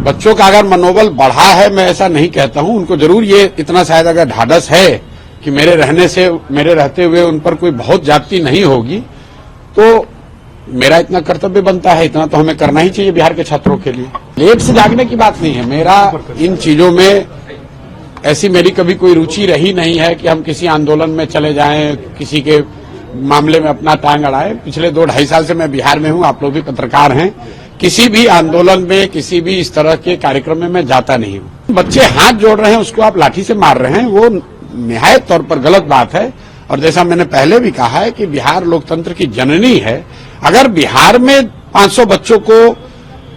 बच्चों का अगर मनोबल बढ़ा है, मैं ऐसा नहीं कहता हूं, उनको जरूर ये इतना शायद अगर ढाढ़स है कि मेरे रहते हुए उन पर कोई बहुत ज्यादती नहीं होगी, तो मेरा इतना कर्तव्य बनता है, इतना तो हमें करना ही चाहिए बिहार के छात्रों के लिए। लेट से जागने की बात नहीं है, मेरा इन चीजों में ऐसी मेरी कभी कोई रुचि रही नहीं है कि हम किसी आंदोलन में चले जाएं, किसी के मामले में अपना टांग अड़ाएं। पिछले 2-2.5 साल से मैं बिहार में हूं, आप लोग भी पत्रकार हैं, किसी भी आंदोलन में, किसी भी इस तरह के कार्यक्रम में मैं जाता नहीं हूं। बच्चे हाथ जोड़ रहे हैं, उसको आप लाठी से मार रहे हैं, वो निहायत तौर पर गलत बात है। और जैसा मैंने पहले भी कहा है कि बिहार लोकतंत्र की जननी है। अगर बिहार में 500 बच्चों को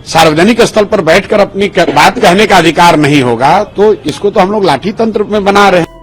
सार्वजनिक स्थल पर बैठकर अपनी बात कहने का अधिकार नहीं होगा, तो इसको तो हम लोग लाठी तंत्र में बना रहे हैं।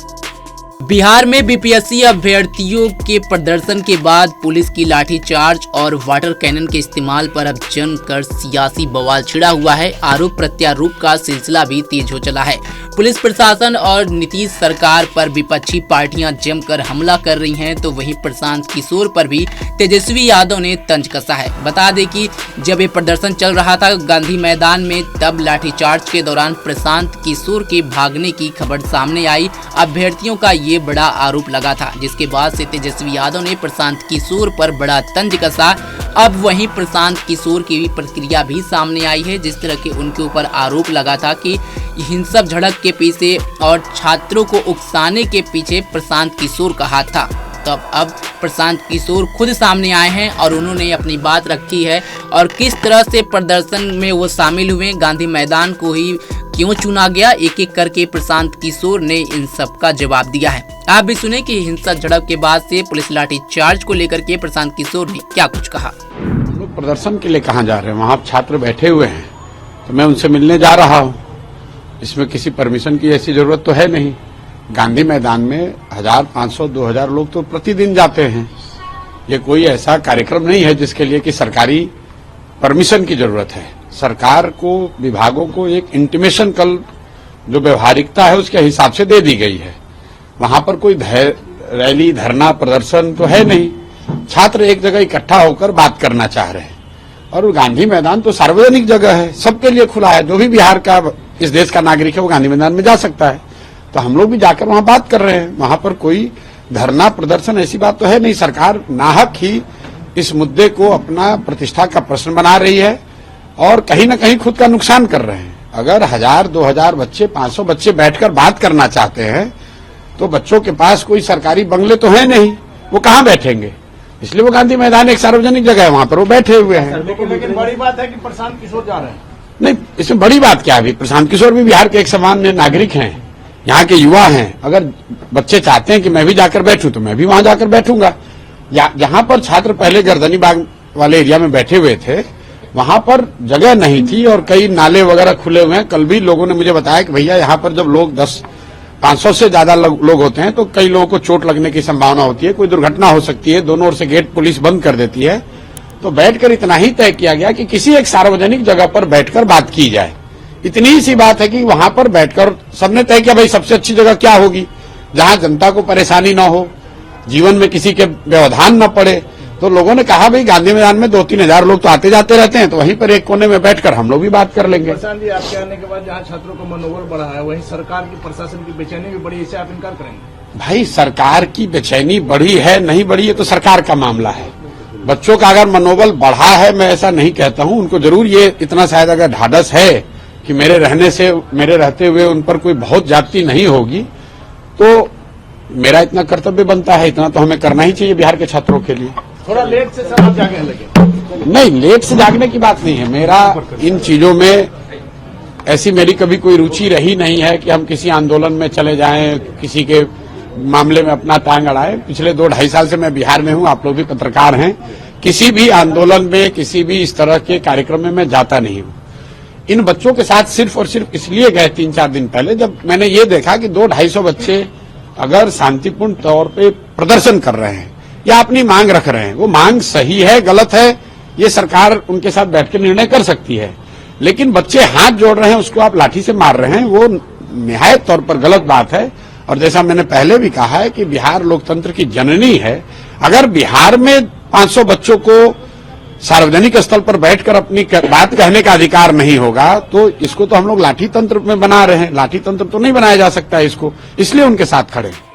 बिहार में बीपीएससी अभ्यर्थियों के प्रदर्शन के बाद पुलिस की लाठीचार्ज और वाटर कैनन के इस्तेमाल पर अब जमकर सियासी बवाल छिड़ा हुआ है। आरोप प्रत्यारोप का सिलसिला भी तेज हो चला है। पुलिस प्रशासन और नीतीश सरकार पर विपक्षी पार्टियां जमकर हमला कर रही हैं, तो वहीं प्रशांत किशोर पर भी तेजस्वी यादव ने तंज कसा है। बता दें कि जब ये प्रदर्शन चल रहा था गांधी मैदान में, तब लाठीचार्ज के दौरान प्रशांत किशोर के भागने की खबर सामने आई। अभ्यर्थियों का ये बड़ा आरोप लगा था, जिसके बाद से तेजस्वी यादव ने प्रशांत किशोर पर बड़ा तंज कसा। अब वहीं प्रशांत किशोर की भी प्रतिक्रिया भी सामने आई है, जिस तरह के उनके ऊपर आरोप लगा था कि हिंसक झड़प के पीछे और छात्रों को उकसाने के पीछे प्रशांत किशोर का हाथ था। तब अब प्रशांत किशोर खुद सामने आए हैं और उन्होंने अपनी बात रखी है और किस तरह से प्रदर्शन में वो शामिल हुए, गांधी मैदान को ही क्यों चुना गया, एक एक करके प्रशांत किशोर ने इन सब का जवाब दिया है। आप भी सुने कि हिंसक झड़प के बाद से पुलिस लाठीचार्ज को लेकर के प्रशांत किशोर ने क्या कुछ कहा। हम लोग प्रदर्शन के लिए कहाँ जा रहे हैं, वहाँ छात्र बैठे हुए हैं, तो मैं उनसे मिलने जा रहा हूँ। इसमें किसी परमिशन की ऐसी जरूरत तो है नहीं। गांधी मैदान में 1000, 500, 2000 लोग तो प्रतिदिन जाते हैं। ये कोई ऐसा कार्यक्रम नहीं है जिसके लिए कि सरकारी परमिशन की जरूरत है। सरकार को, विभागों को एक इंटीमेशन कल जो व्यवहारिकता है उसके हिसाब से दे दी गई है। वहां पर कोई रैली, धरना, प्रदर्शन तो है नहीं। छात्र एक जगह इकट्ठा होकर बात करना चाह रहे हैं और गांधी मैदान तो सार्वजनिक जगह है, सबके लिए खुला है। जो भी बिहार का, इस देश का नागरिक है वो गांधी मैदान में जा सकता है। तो हम लोग भी जाकर वहां बात कर रहे हैं। वहां पर कोई धरना, प्रदर्शन ऐसी बात तो है नहीं। सरकार नाहक ही इस मुद्दे को अपना प्रतिष्ठा का प्रश्न बना रही है और कहीं न कहीं खुद का नुकसान कर रहे हैं। अगर 1000, 2000 बच्चे, 500 बच्चे बैठकर बात करना चाहते हैं तो बच्चों के पास कोई सरकारी बंगले तो है नहीं, वो कहाँ बैठेंगे। इसलिए वो गांधी मैदान एक सार्वजनिक जगह है, वहां पर वो बैठे हुए हैं। लेकिन बड़ी बात है कि प्रशांत किशोर जा रहे हैं। नहीं, इसमें बड़ी बात क्या है। प्रशांत किशोर भी बिहार के एक सामान्य नागरिक हैं, यहाँ के युवा हैं। अगर बच्चे चाहते हैं कि मैं भी जाकर बैठूं तो मैं भी वहां जाकर बैठूंगा। जहां पर छात्र पहले गर्दनी बाग वाले एरिया में बैठे हुए थे, वहां पर जगह नहीं थी और कई नाले वगैरह खुले हुए हैं। कल भी लोगों ने मुझे बताया कि भैया यहाँ पर जब लोग 500 से ज्यादा लोग होते हैं तो कई लोगों को चोट लगने की संभावना होती है, कोई दुर्घटना हो सकती है। दोनों ओर से गेट पुलिस बंद कर देती है। तो बैठकर इतना ही तय किया गया कि किसी एक सार्वजनिक जगह पर बैठकर बात की जाए। इतनी ही सी बात है कि वहां पर बैठकर सबने तय किया भाई सबसे अच्छी जगह क्या होगी, जहां जनता को परेशानी न हो, जीवन में किसी के व्यवधान न पड़े। तो लोगों ने कहा भाई गांधी मैदान में 2-3 हजार लोग तो आते जाते रहते हैं, तो वहीं पर एक कोने में बैठकर हम लोग भी बात कर लेंगे। प्रशांत जी, आपके आने के बाद जहां छात्रों का मनोबल बढ़ा है, वहीं सरकार की, प्रशासन की बेचैनी भी बढ़ी, इसे आप इनकार करेंगे? भाई सरकार की बेचैनी बढ़ी है नहीं बढ़ी, ये तो सरकार का मामला है। बच्चों का अगर मनोबल बढ़ा है, मैं ऐसा नहीं कहता हूं, उनको जरूर ये इतना शायद अगर ढाढ़स है कि मेरे रहते हुए उन पर कोई बहुत ज्यादती नहीं होगी, तो मेरा इतना कर्तव्य बनता है, इतना तो हमें करना ही चाहिए बिहार के छात्रों के लिए। थोड़ा लेट से सर आप जागने लगे। नहीं, लेट से जागने की बात नहीं है। मेरा इन चीजों में ऐसी मेरी कभी कोई रुचि रही नहीं है कि हम किसी आंदोलन में चले जाएं, किसी के मामले में अपना टांग अड़ाएं। पिछले 2-2.5 साल से मैं बिहार में हूं, आप लोग भी पत्रकार हैं। किसी भी आंदोलन में, किसी भी इस तरह के कार्यक्रम में मैं जाता नहीं हूं। इन बच्चों के साथ सिर्फ और सिर्फ इसलिए गए 3-4 दिन पहले, जब मैंने ये देखा कि 200-250 बच्चे अगर शांतिपूर्ण तौर पे प्रदर्शन कर रहे हैं या अपनी मांग रख रहे हैं, वो मांग सही है, गलत है, ये सरकार उनके साथ बैठ के निर्णय कर सकती है। लेकिन बच्चे हाथ जोड़ रहे हैं, उसको आप लाठी से मार रहे हैं, वो निहायत तौर पर गलत बात है। और जैसा मैंने पहले भी कहा है कि बिहार लोकतंत्र की जननी है। अगर बिहार में 500 बच्चों को सार्वजनिक स्थल पर बैठकर अपनी बात कहने का अधिकार नहीं होगा, तो इसको तो हम लोग लाठी तंत्र में बना रहे हैं। लाठी तंत्र तो नहीं बनाया जा सकता है इसको, इसलिए उनके साथ खड़े हैं।